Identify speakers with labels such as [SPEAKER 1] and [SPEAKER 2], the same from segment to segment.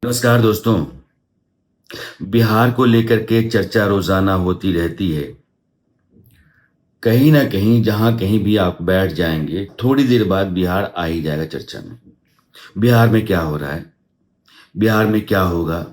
[SPEAKER 1] नमस्कार दोस्तों। बिहार को लेकर के चर्चा रोजाना होती रहती है। कहीं ना कहीं जहां कहीं भी आप बैठ जाएंगे, थोड़ी देर बाद बिहार आ ही जाएगा चर्चा में। बिहार में क्या हो रहा है, बिहार में क्या होगा।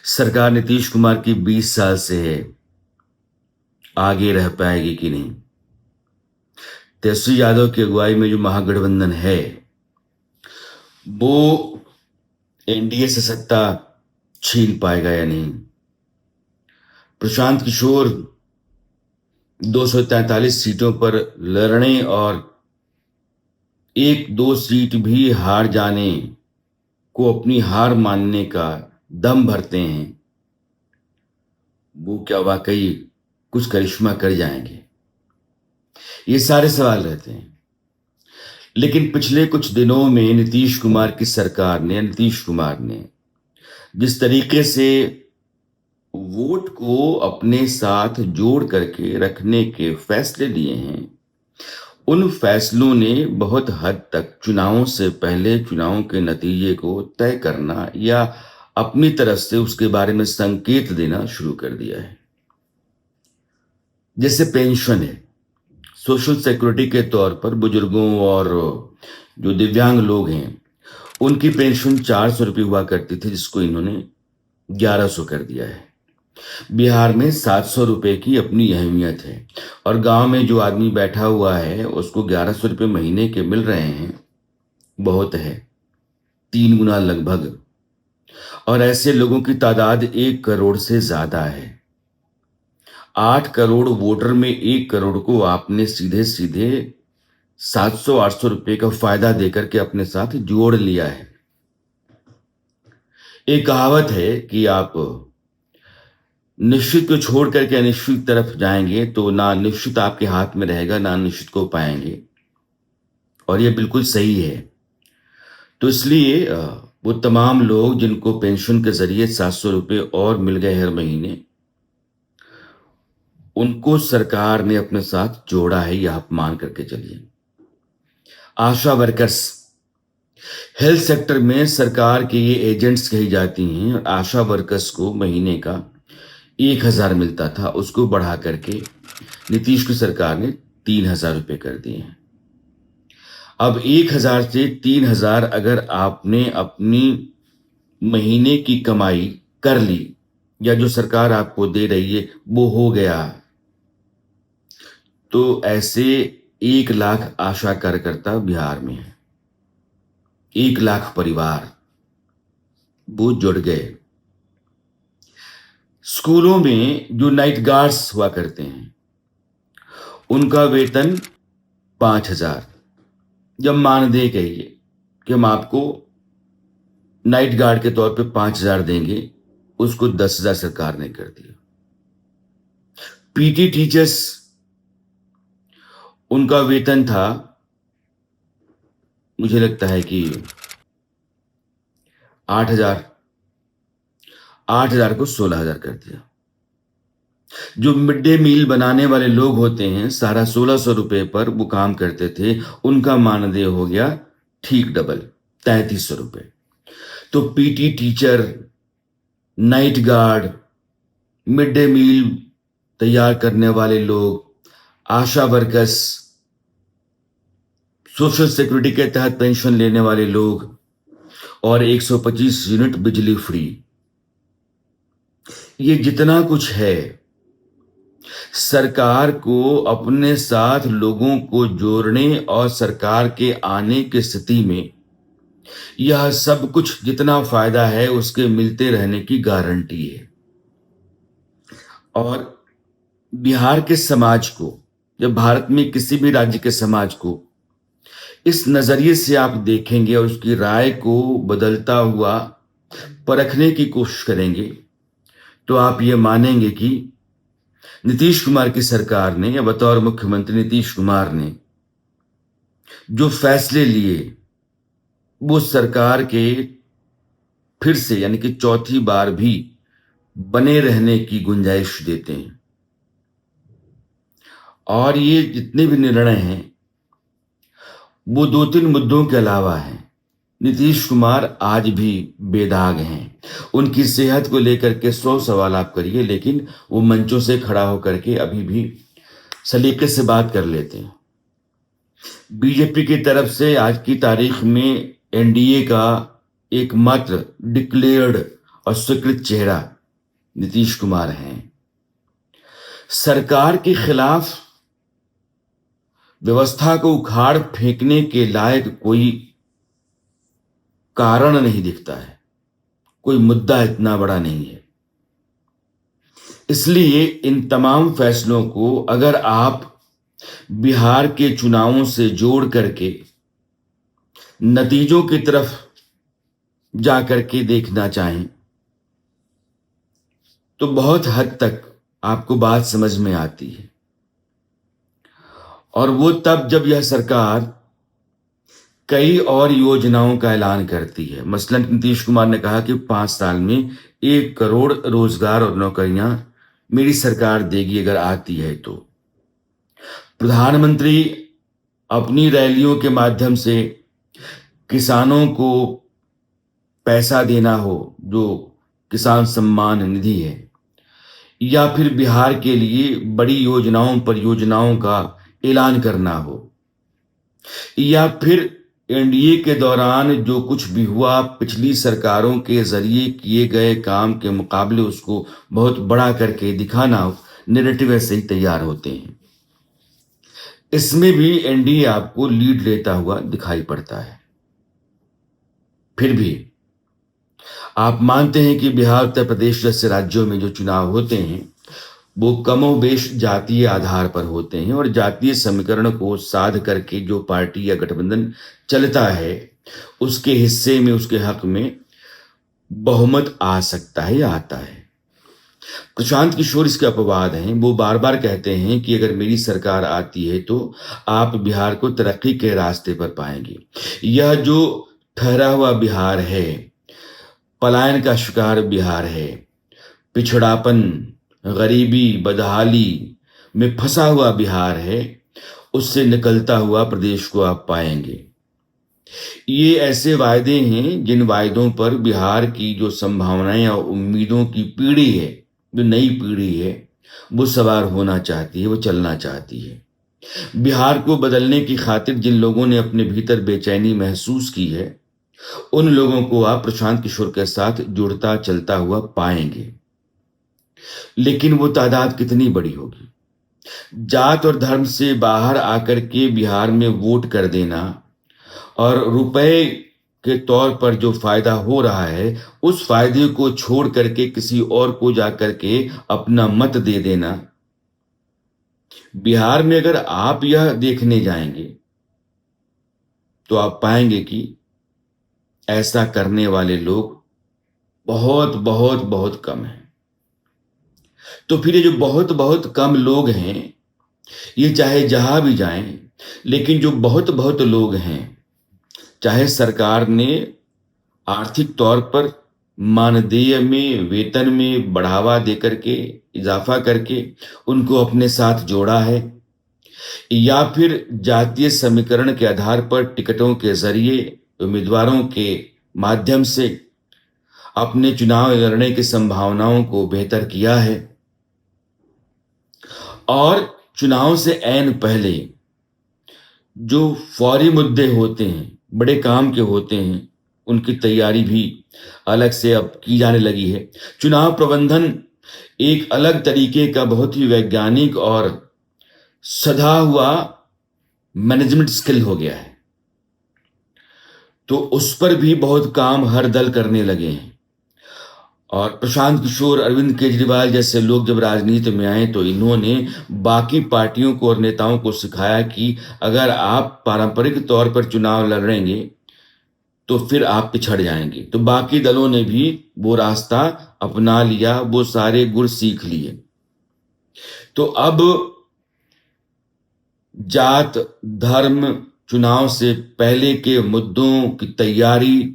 [SPEAKER 1] सरकार नीतीश कुमार की 20 साल से है, आगे रह पाएगी कि नहीं। तेजस्वी यादव की अगुवाई में जो महागठबंधन है वो एनडीए से सत्ता छीन पाएगा या नहीं। प्रशांत किशोर 243 सीटों पर लड़ने और एक दो सीट भी हार जाने को अपनी हार मानने का दम भरते हैं, वो क्या वाकई कुछ करिश्मा कर जाएंगे। ये सारे सवाल रहते हैं। लेकिन पिछले कुछ दिनों में नीतीश कुमार की सरकार ने, नीतीश कुमार ने जिस तरीके से वोट को अपने साथ जोड़ करके रखने के फैसले लिए हैं, उन फैसलों ने बहुत हद तक चुनावों से पहले चुनावों के नतीजे को तय करना या अपनी तरफ से उसके बारे में संकेत देना शुरू कर दिया है। जैसे पेंशन है, सोशल सिक्योरिटी के तौर पर बुजुर्गों और जो दिव्यांग लोग हैं उनकी पेंशन 400 रुपये हुआ करती थी, जिसको इन्होंने 1100 कर दिया है। बिहार में 700 रुपये की अपनी अहमियत है और गांव में जो आदमी बैठा हुआ है उसको 1100 रुपये महीने के मिल रहे हैं, बहुत है, 3 गुना लगभग। और ऐसे लोगों की तादाद 1 करोड़ से ज्यादा है। 8 करोड़ वोटर में 1 करोड़ को आपने सीधे सीधे 700-800 रुपये का फायदा देकर के अपने साथ जोड़ लिया है। एक कहावत है कि आप निश्चित को छोड़ करके अनिश्चित तरफ जाएंगे तो ना निश्चित आपके हाथ में रहेगा, ना निश्चित को पाएंगे। और ये बिल्कुल सही है। तो इसलिए वो तमाम लोग जिनको पेंशन के जरिए 700 रुपये और मिल गए हर महीने, उनको सरकार ने अपने साथ जोड़ा है, यह आप मान करके चलिए। आशा वर्कर्स, हेल्थ सेक्टर में सरकार के ये एजेंट्स कही जाती हैं। आशा वर्कर्स को महीने का 1000 मिलता था, उसको बढ़ा करके नीतीश की सरकार ने 3000 रुपये कर दिए हैं। अब 1000 से 3000 अगर आपने अपनी महीने की कमाई कर ली या जो सरकार आपको दे रही है वो हो गया, तो ऐसे 1 लाख आशा कार्यकर्ता बिहार में है। 1 लाख परिवार वो जुड़ गए। स्कूलों में जो नाइट गार्ड्स हुआ करते हैं उनका वेतन 5000। जब मानदेय कहिए कि हम आपको नाइट गार्ड के तौर पे 5000 देंगे, उसको 10,000 सरकार ने कर दिया। पीटी टीचर्स, उनका वेतन था, मुझे लगता है कि 8000, 8000 को 16000 कर दिया। जो मिड डे मील बनाने वाले लोग होते हैं, सारा 1600 रुपये पर वो काम करते थे, उनका मानदेय हो गया ठीक डबल, 3300 रुपये। तो PT teacher, night guard, mid day meal तैयार करने वाले लोग, आशा वर्कर्स, सोशल सिक्योरिटी के तहत पेंशन लेने वाले लोग और 125 यूनिट बिजली फ्री, ये जितना कुछ है, सरकार को अपने साथ लोगों को जोड़ने और सरकार के आने की स्थिति में यह सब कुछ जितना फायदा है उसके मिलते रहने की गारंटी है। और बिहार के समाज को, जब भारत में किसी भी राज्य के समाज को इस नजरिए से आप देखेंगे और उसकी राय को बदलता हुआ परखने की कोशिश करेंगे, तो आप ये मानेंगे कि नीतीश कुमार की सरकार ने या बतौर मुख्यमंत्री नीतीश कुमार ने जो फैसले लिए वो सरकार के फिर से यानी कि चौथी बार भी बने रहने की गुंजाइश देते हैं। और ये जितने भी निर्णय हैं वो 2-3 मुद्दों के अलावा हैं। नीतीश कुमार आज भी बेदाग हैं। उनकी सेहत को लेकर के 100 सवाल आप करिए, लेकिन वो मंचों से खड़ा होकर के अभी भी सलीके से बात कर लेते हैं। बीजेपी की तरफ से आज की तारीख में एनडीए का एकमात्र डिक्लेयर्ड और स्वीकृत चेहरा नीतीश कुमार हैं। सरकार के खिलाफ व्यवस्था को उखाड़ फेंकने के लायक कोई कारण नहीं दिखता है, कोई मुद्दा इतना बड़ा नहीं है। इसलिए इन तमाम फैसलों को अगर आप बिहार के चुनावों से जोड़ करके नतीजों की तरफ जाकर के देखना चाहें तो बहुत हद तक आपको बात समझ में आती है। और वो तब जब यह सरकार कई और योजनाओं का ऐलान करती है। मसलन नीतीश कुमार ने कहा कि 5 साल में 1 करोड़ रोजगार और नौकरियां मेरी सरकार देगी अगर आती है तो। प्रधानमंत्री अपनी रैलियों के माध्यम से किसानों को पैसा देना हो, जो किसान सम्मान निधि है, या फिर बिहार के लिए बड़ी योजनाओं परियोजनाओं का ऐलान करना हो, या फिर एनडीए के दौरान जो कुछ भी हुआ पिछली सरकारों के जरिए किए गए काम के मुकाबले उसको बहुत बड़ा करके दिखाना हो, नैरेटिव ऐसे ही तैयार होते हैं। इसमें भी एनडीए आपको लीड लेता हुआ दिखाई पड़ता है। फिर भी आप मानते हैं कि बिहार, उत्तर प्रदेश जैसे राज्यों में जो चुनाव होते हैं वो कमोबेश जातीय आधार पर होते हैं, और जातीय समीकरण को साध करके जो पार्टी या गठबंधन चलता है उसके हिस्से में, उसके हक में बहुमत आ सकता है या आता है। प्रशांत किशोर इसके अपवाद हैं। वो बार बार कहते हैं कि अगर मेरी सरकार आती है तो आप बिहार को तरक्की के रास्ते पर पाएंगे। यह जो ठहरा हुआ बिहार है, पलायन का शिकार बिहार है, पिछड़ापन, गरीबी, बदहाली में फंसा हुआ बिहार है, उससे निकलता हुआ प्रदेश को आप पाएंगे। ये ऐसे वायदे हैं जिन वायदों पर बिहार की जो संभावनाएं और उम्मीदों की पीढ़ी है, जो नई पीढ़ी है, वो सवार होना चाहती है, वो चलना चाहती है। बिहार को बदलने की खातिर जिन लोगों ने अपने भीतर बेचैनी महसूस की है, उन लोगों को आप प्रशांत किशोर के साथ जुड़ता चलता हुआ पाएंगे। लेकिन वो तादाद कितनी बड़ी होगी? जात और धर्म से बाहर आकर के बिहार में वोट कर देना और रुपए के तौर पर जो फायदा हो रहा है उस फायदे को छोड़ करके किसी और को जाकर के अपना मत दे देना। बिहार में अगर आप यह देखने जाएंगे तो आप पाएंगे कि ऐसा करने वाले लोग बहुत बहुत बहुत कम हैं। तो फिर ये जो बहुत बहुत कम लोग हैं, ये चाहे जहां भी जाएं, लेकिन जो बहुत बहुत लोग हैं, चाहे सरकार ने आर्थिक तौर पर मानदेय में, वेतन में बढ़ावा देकर के, इजाफा करके उनको अपने साथ जोड़ा है, या फिर जातीय समीकरण के आधार पर टिकटों के जरिए उम्मीदवारों के माध्यम से अपने चुनाव लड़ने की संभावनाओं को बेहतर किया है, और चुनाव से ऐन पहले जो फौरी मुद्दे होते हैं, बड़े काम के होते हैं, उनकी तैयारी भी अलग से अब की जाने लगी है। चुनाव प्रबंधन एक अलग तरीके का बहुत ही वैज्ञानिक और सधा हुआ मैनेजमेंट स्किल हो गया है। तो उस पर भी बहुत काम हर दल करने लगे हैं। और प्रशांत किशोर, अरविंद केजरीवाल जैसे लोग जब राजनीति में आए तो इन्होंने बाकी पार्टियों को और नेताओं को सिखाया कि अगर आप पारंपरिक तौर पर चुनाव लड़ेंगे तो फिर आप पिछड़ जाएंगे। तो बाकी दलों ने भी वो रास्ता अपना लिया, वो सारे गुर सीख लिए। तो अब जात, धर्म, चुनाव से पहले के मुद्दों की तैयारी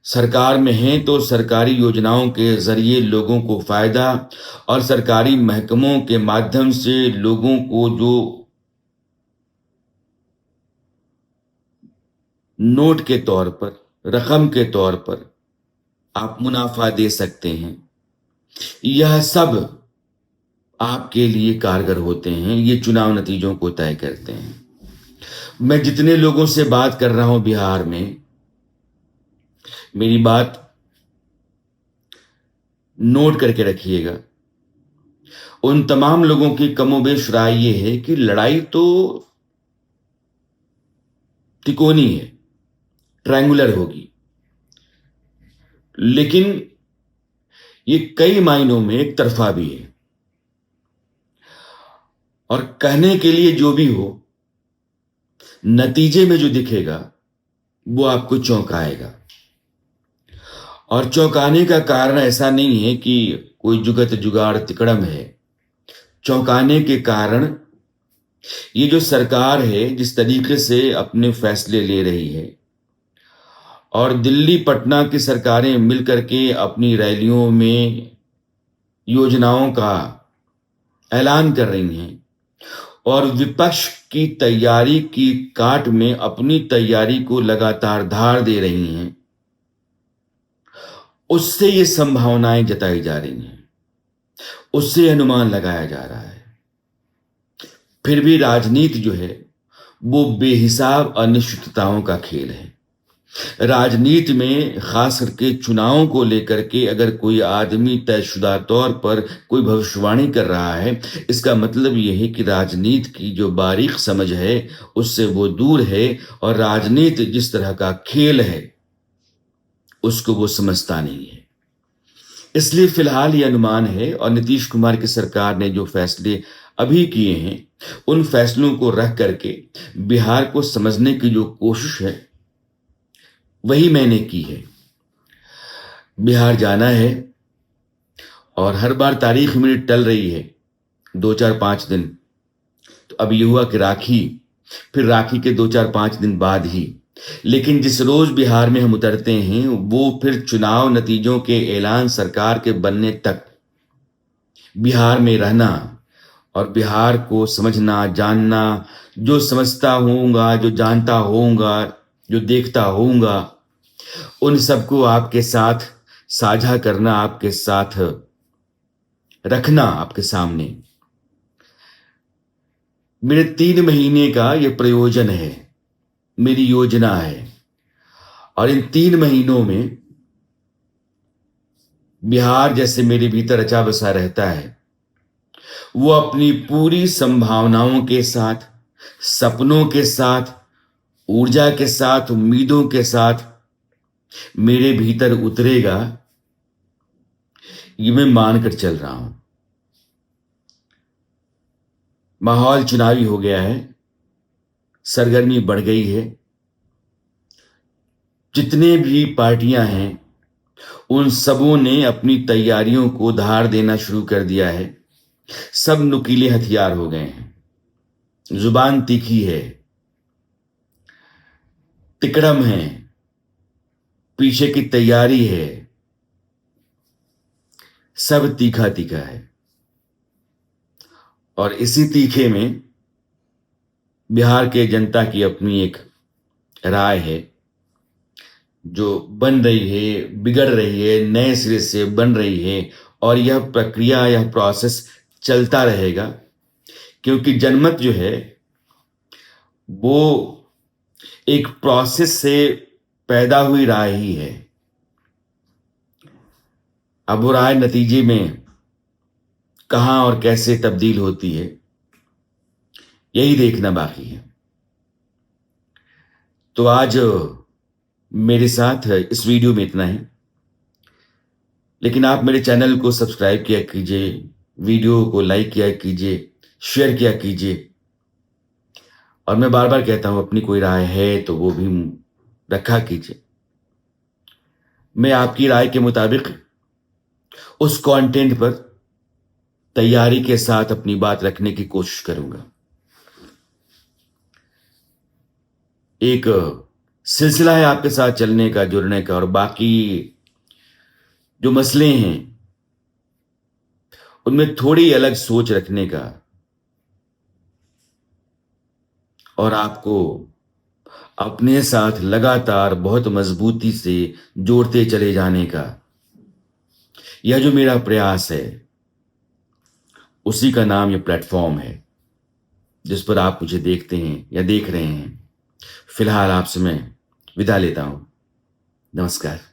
[SPEAKER 1] सरकार में है तो सरकारी योजनाओं के जरिए लोगों को फायदा, और सरकारी महकमों के माध्यम से लोगों को जो नोट के तौर पर रकम के तौर पर आप मुनाफा दे सकते हैं, यह सब आपके लिए कारगर होते हैं। ये चुनाव नतीजों को तय करते हैं। मैं जितने लोगों से बात कर रहा हूं बिहार में, मेरी बात नोट करके रखिएगा। उन तमाम लोगों की कमोबेश राय ये है कि लड़ाई तो तिकोनी है, ट्रायंगुलर होगी, लेकिन ये कई मायनों में एक तरफा भी है। और कहने के लिए जो भी हो, नतीजे में जो दिखेगा वो आपको चौंकाएगा। और चौंकाने का कारण ऐसा नहीं है कि कोई जुगत जुगाड़ तिकड़म है। चौंकाने के कारण ये जो सरकार है जिस तरीके से अपने फैसले ले रही है, और दिल्ली पटना की सरकारें मिलकर के अपनी रैलियों में योजनाओं का ऐलान कर रही हैं, और विपक्ष की तैयारी की काट में अपनी तैयारी को लगातार धार दे रही हैं, उससे ये संभावनाएं जताई जा रही हैं, उससे अनुमान लगाया जा रहा है। फिर भी राजनीति जो है वो बेहिसाब अनिश्चितताओं का खेल है। राजनीति में खास करके चुनावों को लेकर के अगर कोई आदमी तयशुदा तौर पर कोई भविष्यवाणी कर रहा है, इसका मतलब यह है कि राजनीति की जो बारीक समझ है उससे वो दूर है, और राजनीति जिस तरह का खेल है उसको वो समझता नहीं है। इसलिए फिलहाल ये अनुमान है, और नीतीश कुमार की सरकार ने जो फैसले अभी किए हैं उन फैसलों को रख करके बिहार को समझने की जो कोशिश है वही मैंने की है। बिहार जाना है, और हर बार तारीख मेरी टल रही है 2-4-5 दिन। तो अब ये हुआ कि राखी, फिर राखी के 2-4-5 दिन बाद ही, लेकिन जिस रोज बिहार में हम उतरते हैं वो फिर चुनाव नतीजों के ऐलान सरकार के बनने तक बिहार में रहना और बिहार को समझना, जानना, जो समझता होऊंगा, जो जानता होऊंगा, जो देखता होऊंगा, उन सबको आपके साथ साझा करना, आपके साथ रखना आपके सामने। मेरे 3 महीने का ये प्रयोजन है, मेरी योजना है। और इन 3 महीनों में बिहार जैसे मेरे भीतर रचा बसा रहता है, वो अपनी पूरी संभावनाओं के साथ, सपनों के साथ, ऊर्जा के साथ, उम्मीदों के साथ मेरे भीतर उतरेगा, ये मैं मानकर चल रहा हूं। माहौल चुनावी हो गया है, सरगर्मी बढ़ गई है। जितने भी पार्टियां हैं उन सबों ने अपनी तैयारियों को धार देना शुरू कर दिया है। सब नुकीले हथियार हो गए हैं, जुबान तीखी है, तिकड़म है, पीछे की तैयारी है, सब तीखा तीखा है। और इसी तीखे में बिहार के जनता की अपनी एक राय है जो बन रही है, बिगड़ रही है, नए सिरे से बन रही है, और यह प्रक्रिया, यह प्रोसेस चलता रहेगा। क्योंकि जनमत जो है वो एक प्रोसेस से पैदा हुई राय ही है। अब वो राय नतीजे में कहां और कैसे तब्दील होती है, यही देखना बाकी है। तो आज मेरे साथ इस वीडियो में इतना ही, लेकिन आप मेरे चैनल को सब्सक्राइब किया कीजिए, वीडियो को लाइक किया कीजिए, शेयर किया कीजिए। और मैं बार बार कहता हूं, अपनी कोई राय है तो वो भी रखा कीजिए। मैं आपकी राय के मुताबिक उस कंटेंट पर तैयारी के साथ अपनी बात रखने की कोशिश करूंगा। एक सिलसिला है आपके साथ चलने का, जुड़ने का, और बाकी जो मसले हैं उनमें थोड़ी अलग सोच रखने का, और आपको अपने साथ लगातार बहुत मजबूती से जोड़ते चले जाने का, यह जो मेरा प्रयास है, उसी का नाम ये प्लेटफॉर्म है जिस पर आप मुझे देखते हैं या देख रहे हैं। फिलहाल आपसे मैं विदा लेता हूं। नमस्कार।